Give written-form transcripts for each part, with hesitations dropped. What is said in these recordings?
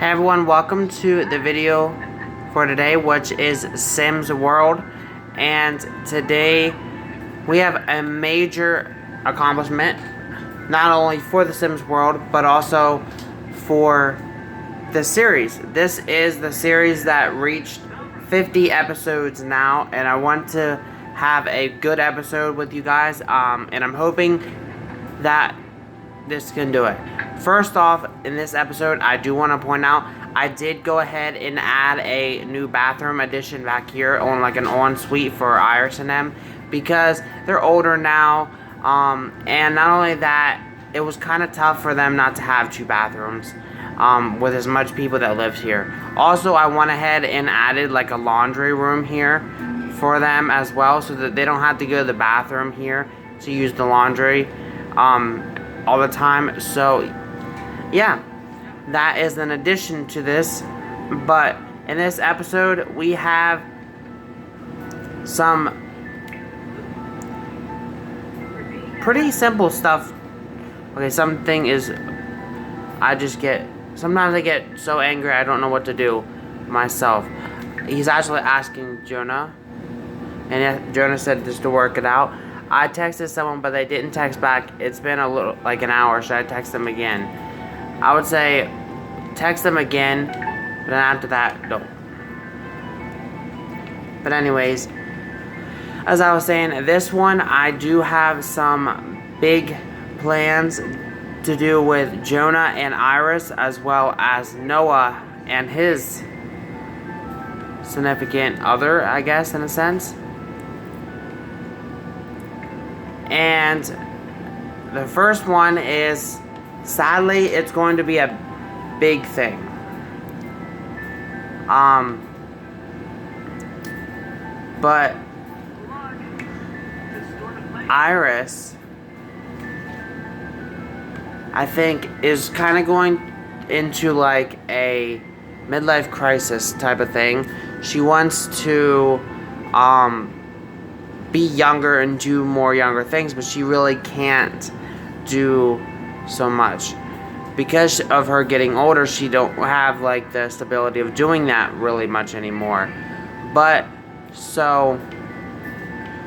Hey everyone, welcome to the video for today, which is Sims World. And today we have a major accomplishment, not only for the Sims World, but also for the series. This is the series that reached 50 episodes now, and I want to have a good episode with you guys, and I'm hoping that this can do it. First off, in this episode, I do want to point out, I did go ahead and add a new bathroom addition back here on like an ensuite for Iris and them, because they're older now, and not only that, it was kind of tough for them not to have two bathrooms with as much people that lived here. Also, I went ahead and added like a laundry room here for them as well, so that they don't have to go to the bathroom here to use the laundry all the time. So yeah, that is an addition to this. But in this episode, we have some pretty simple stuff. Okay, something is, sometimes I get so angry I don't know what to do myself. He's actually asking Jonah, and Jonah said just to work it out. I texted someone, but they didn't text back. It's been like an hour. Should I text them again? I would say text them again, but then after that, don't. But anyways, as I was saying, this one, I do have some big plans to do with Jonah and Iris, as well as Noah and his significant other, I guess, in a sense. And the first one is, sadly, it's going to be a big thing. But Iris, I think, is kind of going into like a midlife crisis type of thing. She wants to be younger and do more younger things, but she really can't do so much because of her getting older. She don't have like the stability of doing that really much anymore. But so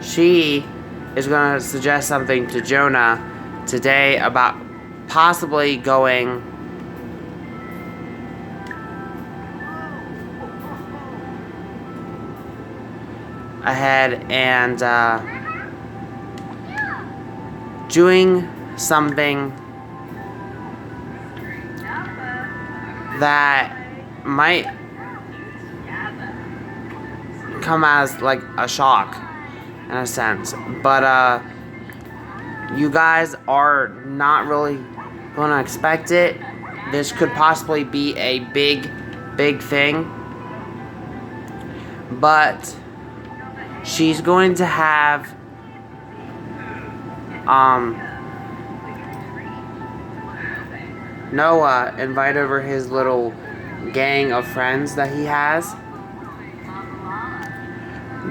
she is going to suggest something to Jonah today about possibly going ahead and doing something that might come as like a shock in a sense, but you guys are not really going to expect it. This could possibly be a big thing, but she's going to have Noah invite over his little gang of friends that he has.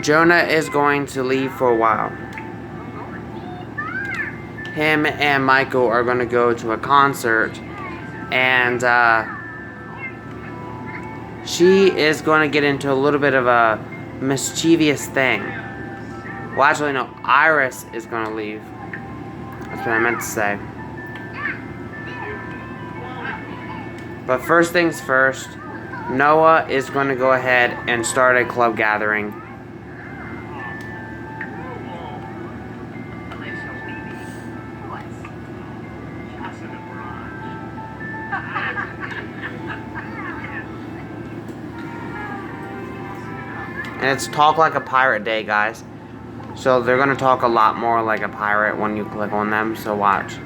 Jonah is going to leave for a while. Him and Micheal are going to go to a concert, and she is going to get into a little bit of a mischievous thing. Well, actually, no, Iris is going to leave. That's what I meant to say. But first things first, Noah is going to go ahead and start a club gathering. And it's Talk Like a Pirate Day, guys. So they're going to talk a lot more like a pirate when you click on them, so watch.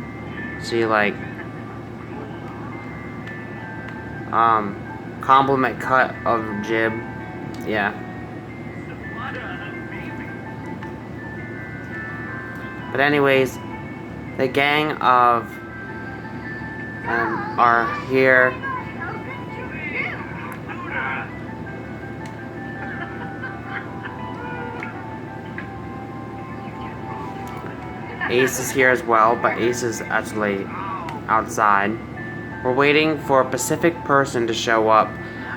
See, like, compliment cut of jib. Yeah. But anyways, the gang of are here. Ace is here as well, but Ace is actually outside. we're waiting for a specific person to show up.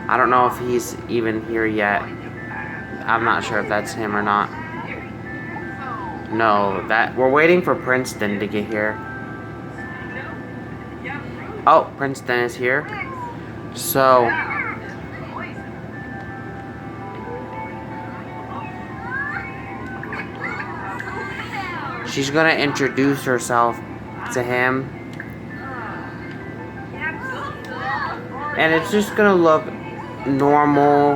I don't know if he's even here yet. I'm not sure if that's him or not. No, we're waiting for Princeton to get here. Oh, Princeton is here. So she's gonna introduce herself to him. And it's just gonna look normal,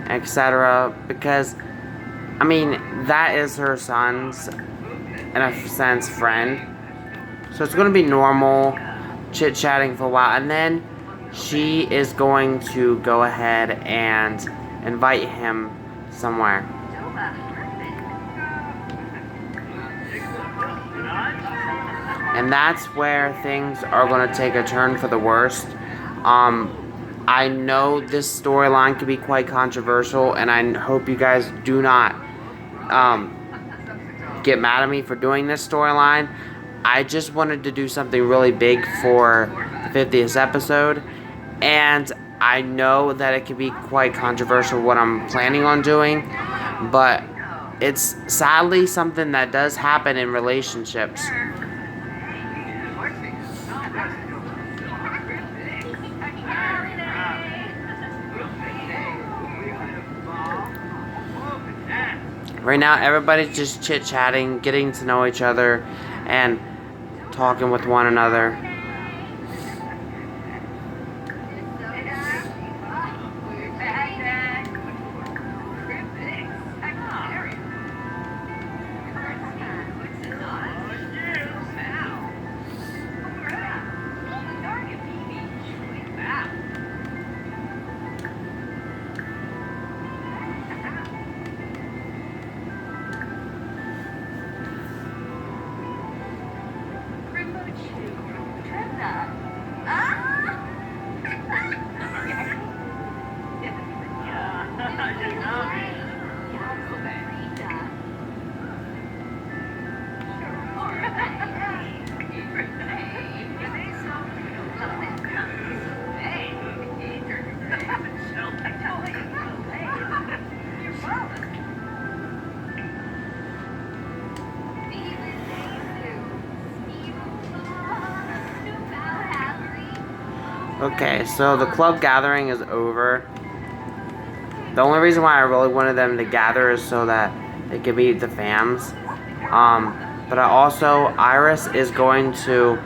etc. Because, I mean, that is her son's, in a sense, friend. So it's gonna be normal, chit-chatting for a while. And then she is going to go ahead and invite him somewhere. And that's where things are going to take a turn for the worst. I know this storyline can be quite controversial, and I hope you guys do not get mad at me for doing this storyline. I just wanted to do something really big for the 50th episode, and I know that it can be quite controversial what I'm planning on doing, but it's sadly something that does happen in relationships. Right now, everybody's just chit-chatting, getting to know each other, and talking with one another. Okay, so the club gathering is over. The only reason why I really wanted them to gather is so that they could meet the fams. But Iris is going to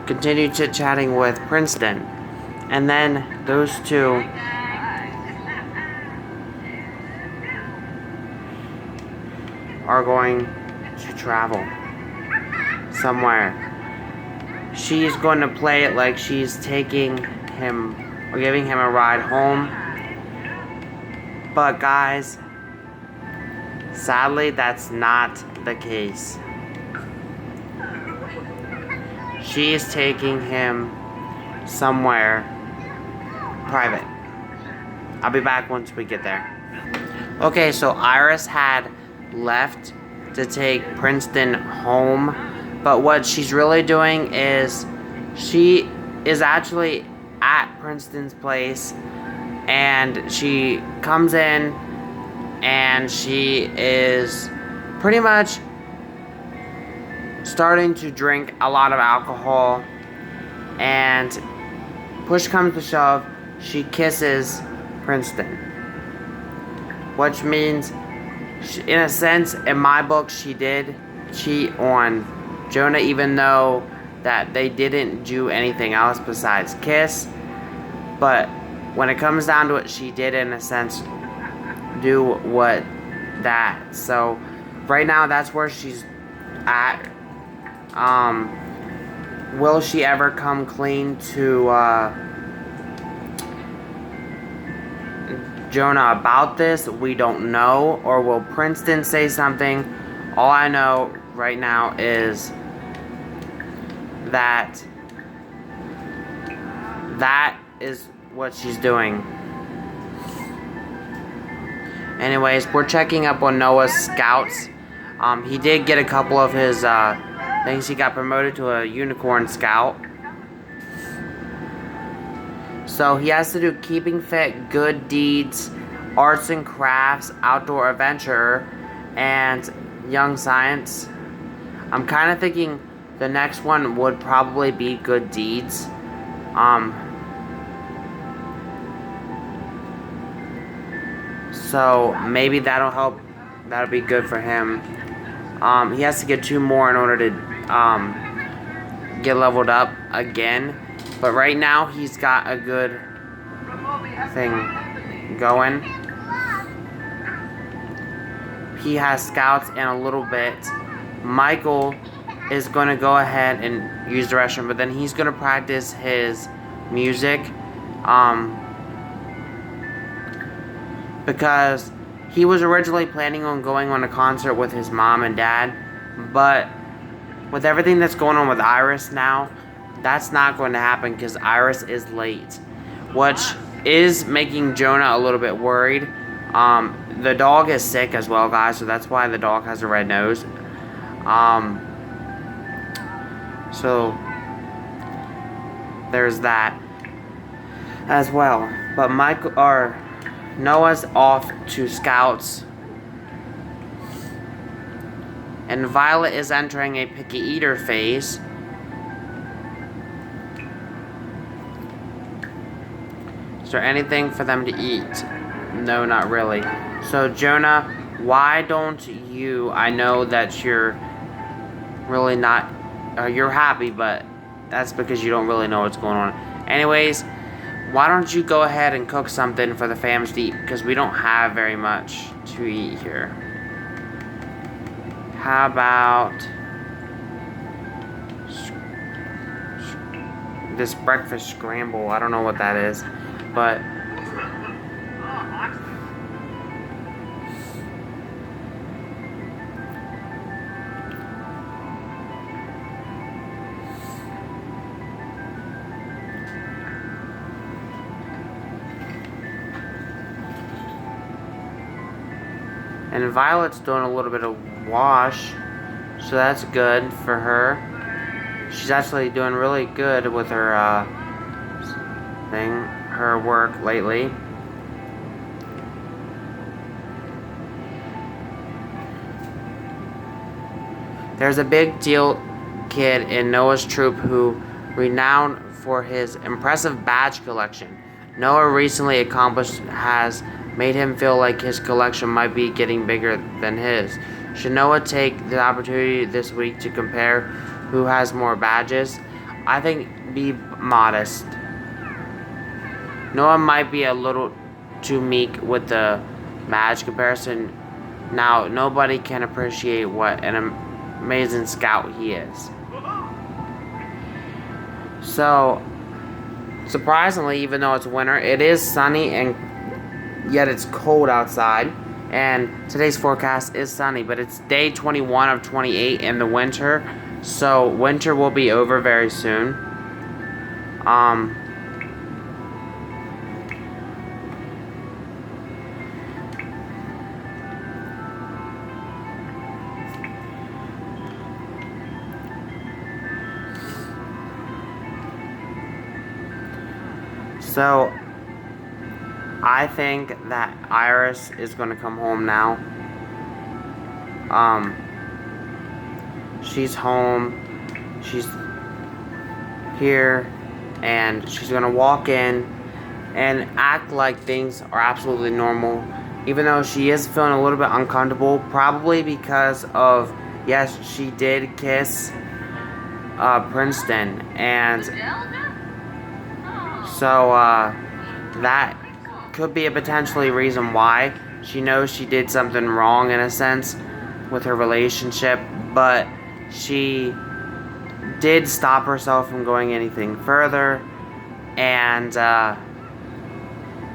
continue chit-chatting with Princeton. And then those two are going to travel somewhere. She's going to play it like she's taking him or giving him a ride home. But guys, sadly that's not the case. She is taking him somewhere private. I'll be back once we get there. Okay, so Iris had left to take Princeton home, but what she's really doing is she is actually at Princeton's place, and she comes in and she is pretty much starting to drink a lot of alcohol, and push comes to shove, she kisses Princeton. Which means, in a sense, in my book, she did cheat on Jonah, even though that they didn't do anything else besides kiss. But when it comes down to it, she did, in a sense, do what that. So, right now, that's where she's at. Will she ever come clean to Jonah about this? We don't know. Or will Princeton say something? All I know right now is that is what she's doing. Anyways, we're checking up on Noah's scouts. He did get a couple of his things. He got promoted to a unicorn scout. So he has to do keeping fit, good deeds, arts and crafts, outdoor adventure, and young science. I'm kind of thinking the next one would probably be good deeds. So maybe that'll help. That'll be good for him. He has to get 2 more in order to get leveled up again. But right now he's got a good thing going. He has scouts in a little bit. Micheal is going to go ahead and use the restroom, but then he's going to practice his music. Because he was originally planning on going on a concert with his mom and dad, but with everything that's going on with Iris now, that's not going to happen because Iris is late, which is making Jonah a little bit worried. The dog is sick as well, guys, so that's why the dog has a red nose. So there's that as well. But Noah's off to scouts, and Violet is entering a picky eater phase. Is there anything for them to eat? No, not really. So Jonah, why don't you, I know that you're really not, you're happy, but that's because you don't really know what's going on. Anyways, why don't you go ahead and cook something for the fams to eat, because we don't have very much to eat here. How about this breakfast scramble? I don't know what that is, but and Violet's doing a little bit of wash, so that's good for her. She's actually doing really good with her her work lately. There's a big deal kid in Noah's troop who renowned for his impressive badge collection. Noah recently accomplished has made him feel like his collection might be getting bigger than his. Should Noah take the opportunity this week to compare who has more badges? I think be modest. Noah might be a little too meek with the badge comparison. Now, nobody can appreciate what an amazing scout he is. So, surprisingly, even though it's winter, it is sunny and yet it's cold outside. And today's forecast is sunny, but it's day 21 of 28 in the winter. So winter will be over very soon. So I think that Iris is going to come home now. She's home. She's here. And she's going to walk in and act like things are absolutely normal. Even though she is feeling a little bit uncomfortable. Probably because of, yes, she did kiss Princeton. And so that could be a potentially reason why. She knows she did something wrong in a sense with her relationship, but she did stop herself from going anything further, and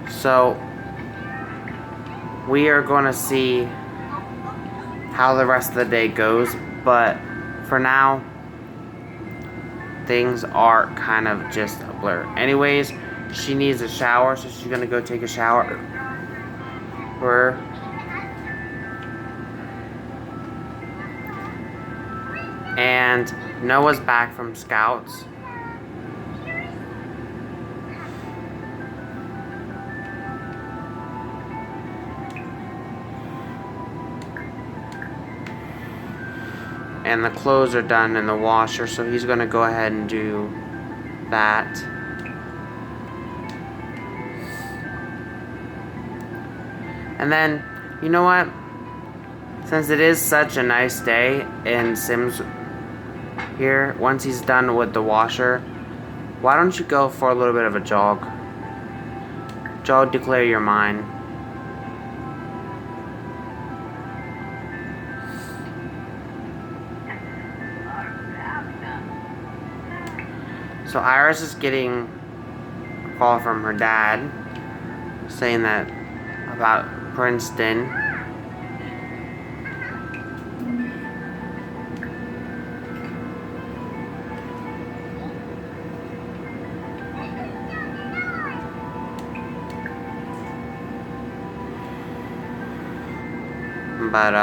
so we are going to see how the rest of the day goes, but for now things are kind of just a blur. Anyways, she needs a shower, so she's gonna go take a shower. And Noah's back from Scouts. And the clothes are done in the washer, so he's gonna go ahead and do that. And then, you know what? Since it is such a nice day in Sims here, once he's done with the washer, why don't you go for a little bit of a jog? Jog to clear your mind. So Iris is getting a call from her dad saying that about Princeton. But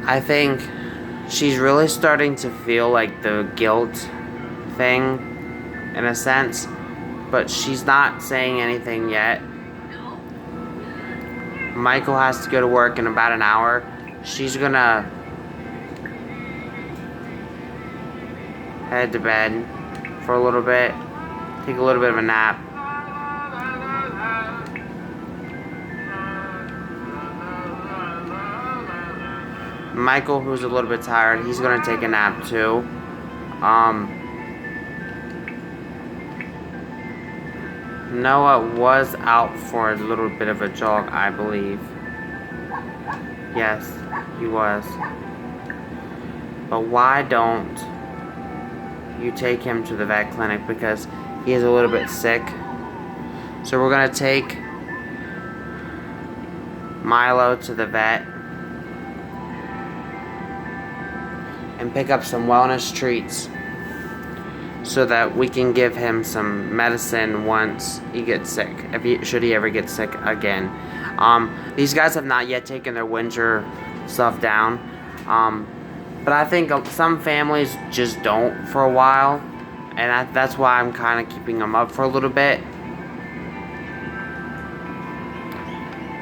I think she's really starting to feel like the guilt thing in a sense, but she's not saying anything yet. Micheal has to go to work in about an hour. She's gonna head to bed for a little bit, take a little bit of a nap. Micheal, who's a little bit tired, he's gonna take a nap too. Noah was out for a little bit of a jog, I believe. Yes, he was. But why don't you take him to the vet clinic, because he is a little bit sick. So we're gonna take Milo to the vet and pick up some wellness treats so that we can give him some medicine once he gets sick, should he ever get sick again. These guys have not yet taken their winter stuff down, but I think some families just don't for a while, and that's why I'm kind of keeping them up for a little bit.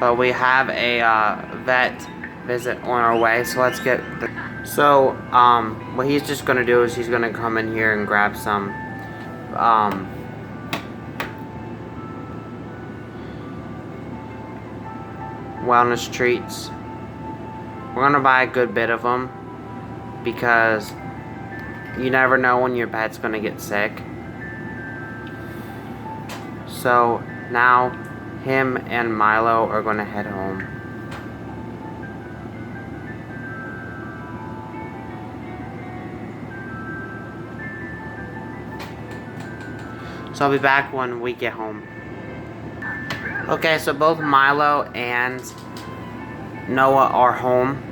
But we have a vet visit on our way, so let's get so what he's just gonna do is he's gonna come in here and grab some wellness treats. We're gonna buy a good bit of them because you never know when your pet's gonna get sick. So now him and Milo are gonna head home. So I'll be back when we get home. Okay, so both Milo and Noah are home.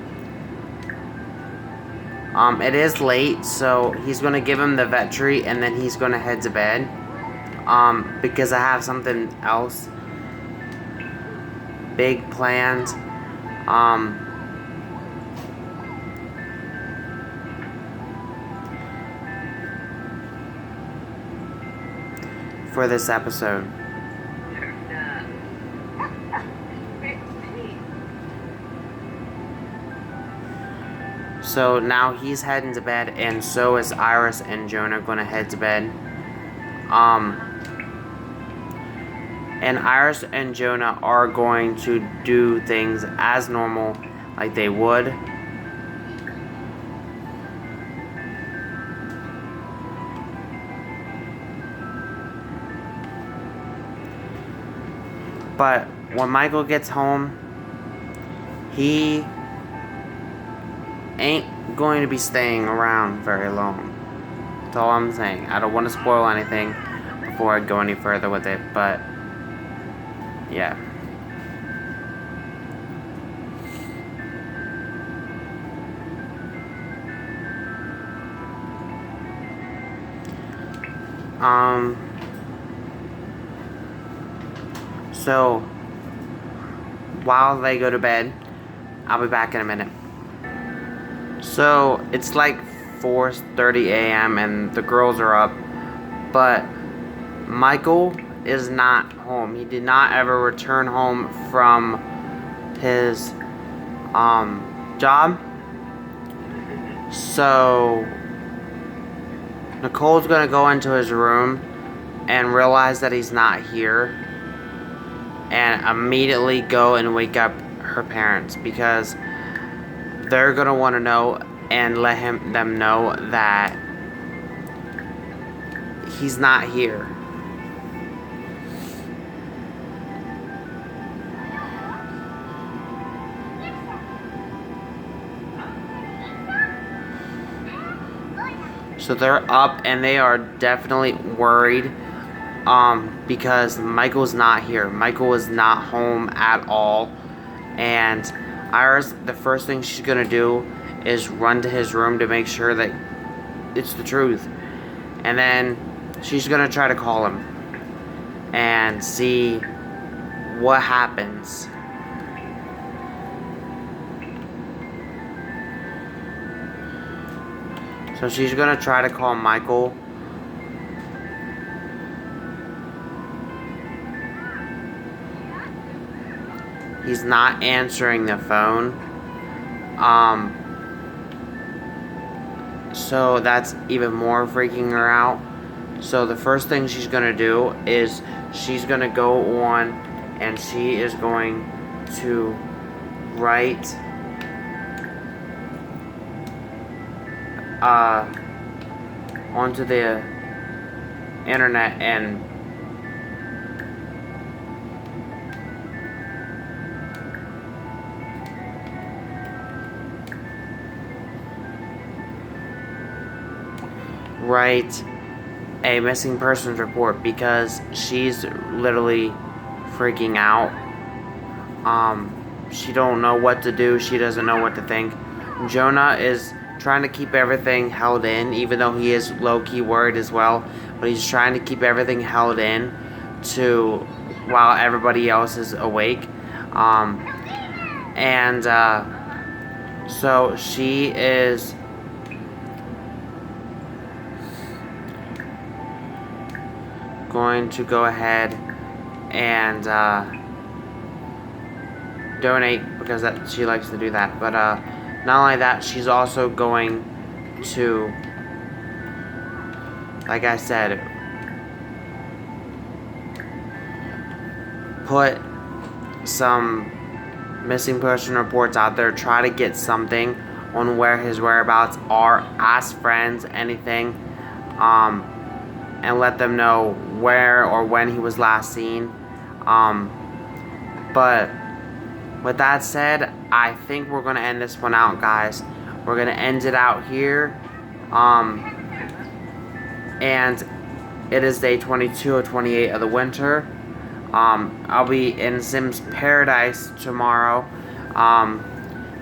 It is late, so he's gonna give him the vet treat and then he's gonna head to bed. Because I have something else big planned. For this episode. So now he's heading to bed, and so is Iris and Jonah going to head to bed. And Iris and Jonah are going to do things as normal, like they would. But when Micheal gets home, he ain't going to be staying around very long. That's all I'm saying. I don't want to spoil anything before I go any further with it, but yeah. So, while they go to bed, I'll be back in a minute. So, it's like 4:30 a.m. and the girls are up. But Micheal is not home. He did not ever return home from his job. So Nicole's gonna go into his room and realize that he's not here, and immediately go and wake up her parents, because they're gonna want to know and let them know that he's not here. So they're up and they are definitely worried because Michael's not here. Micheal is not home at all. And Iris, the first thing she's going to do is run to his room to make sure that it's the truth. And then she's going to try to call him and see what happens. So she's gonna try to call Micheal. He's not answering the phone. So that's even more freaking her out. So the first thing she's gonna do is she's gonna go on and she is going to write onto the internet and write a missing persons report, because she's literally freaking out. She don't know what to do. She doesn't know what to think. Jonah is trying to keep everything held in, even though he is low-key worried as well, but he's trying to keep everything held in while everybody else is awake. So she is going to go ahead and donate, because she likes to do that. But not only that, she's also going to, like I said, put some missing person reports out there, try to get something on where his whereabouts are, ask friends, anything, and let them know where or when he was last seen. But with that said, I think we're going to end this one out, guys. We're going to end it out here. And it is day 22 or 28 of the winter. I'll be in Sims Paradise tomorrow.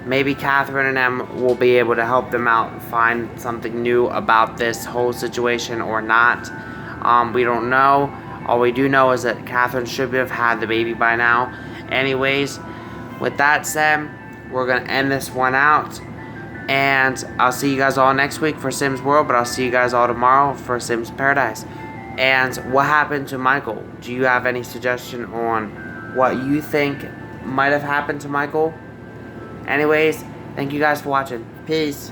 Maybe Catherine and them will be able to help them out and find something new about this whole situation or not. We don't know. All we do know is that Catherine should have had the baby by now. Anyways, with that said, we're going to end this one out. And I'll see you guys all next week for Sims World, but I'll see you guys all tomorrow for Sims Paradise. And what happened to Micheal? Do you have any suggestion on what you think might have happened to Micheal? Anyways, thank you guys for watching. Peace.